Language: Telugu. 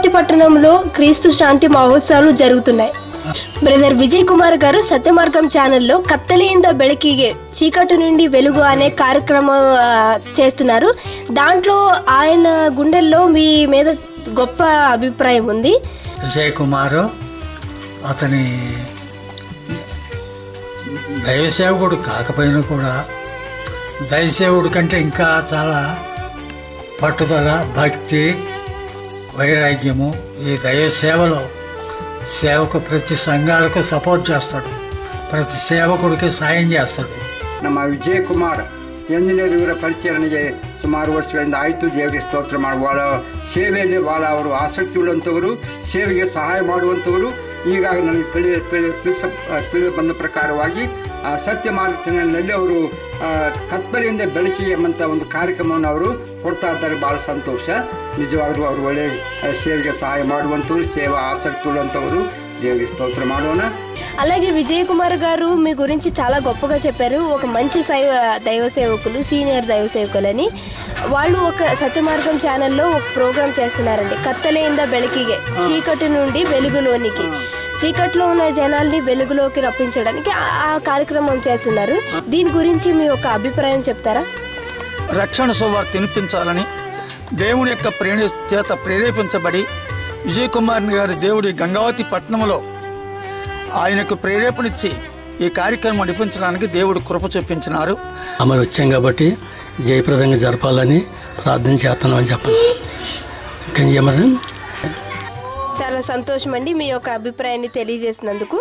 గంగావతి పట్టణంలో క్రీస్తు శాంతి మహోత్సవాలు జరుగుతున్నాయి. బ్రదర్ విజయ్ కుమార్ గారు సత్యమార్గం ఛానల్లో కత్తలేంద బెళకిగే చీకటి నుండి వెలుగు అనే కార్యక్రమం చేస్తున్నారు. దాంట్లో ఆయన గుండెల్లో మీ మీద గొప్ప అభిప్రాయం ఉంది. విజయ్ కుమార్ అతని దైవసేవకుడు కాకపోయినా కూడా దైవసేవుడి కంటే ఇంకా చాలా పట్టుదల, భక్తి, వైరాగ్యము ఈ దైవ సేవలో సేవకు ప్రతి సంఘాలకు సపోర్ట్ చేస్తాడు, ప్రతి ಸೇವಕರಿಗೆ ಸಾయం చేస్తాడు. ನಮ್ಮ ವಿಜಯ್ ಕುಮಾರ್ ಎಂಜಿನಿಯರ್ ಪರಿಚಯ ಸುಮಾರು ವರ್ಷಗಳಿಂದ ಆಯಿತು. ದೇವರಿಗೆ ಸ್ತೋತ್ರ ಮಾಡುವ ಸೇವೆಯಲ್ಲಿ ಭಾಳ ಅವರು ಆಸಕ್ತಿ ಉಳ್ಳಂಥವರು, ಸೇವೆಗೆ ಸಹಾಯ ಮಾಡುವಂಥವರು. ಈಗಾಗ ನನಗೆ ತಿಳಿದು ಬಂದ ಪ್ರಕಾರವಾಗಿ ಸತ್ಯ ಮಾರ್ಗ ಚಾನೆಲ್ನಲ್ಲಿ ಅವರು ಕತ್ತಲೆಯಿಂದ ಬೆಳಕಿಗೆ ಎಂಬಂಥ ಒಂದು ಕಾರ್ಯಕ್ರಮವನ್ನು ಅವರು ಕೊಡ್ತಾ ಇದ್ದಾರೆ. ಭಾಳ ಸಂತೋಷ. ನಿಜವಾಗ್ಲೂ ಅವರು ಒಳ್ಳೆಯ ಸೇವೆಗೆ ಸಹಾಯ ಮಾಡುವಂಥವ್ರು, ಸೇವಾ ఆసక్తి ఉన్నంతవరు. దేవుడి స్తోత్ర ಮಾಡೋಣ. అలాగే విజయ్ కుమార్ గారు మీ గురించి చాలా గొప్పగా చెప్పారు. ఒక మంచి దైవ సేవకులు, సీనియర్ దైవ సేవకులని. వాళ్ళు ఒక సత్యమార్గం ఛానల్లో ఒక ప్రోగ్రాం చేస్తున్నారండి. కత్తలేంద బెళకిగే, చీకటి నుండి వెలుగులోనికి, చీకట్లో ఉన్న జనాల్ని వెలుగులోకి రప్పించడానికి ఆ కార్యక్రమం చేస్తున్నారు. దీని గురించి మీ ఒక అభిప్రాయం చెప్తారా? రక్షణ సువార్త వినిపించాలని దేవుని యొక్క చేత ప్రేరేపించబడి విజయ్ కుమార్ గారి దేవుడి గంగావతి పట్టణంలో ఆయనకు ప్రేరేపణిచ్చి ఈ కార్యక్రమం నడిపించడానికి దేవుడు కృప చూపించినారు. అమరు వచ్చాం కాబట్టి జయప్రదంగా జరపాలని ప్రార్థన చేస్తున్నామని చెప్పాలి. చాలా సంతోషం అండి మీ యొక్క అభిప్రాయాన్ని తెలియజేసినందుకు.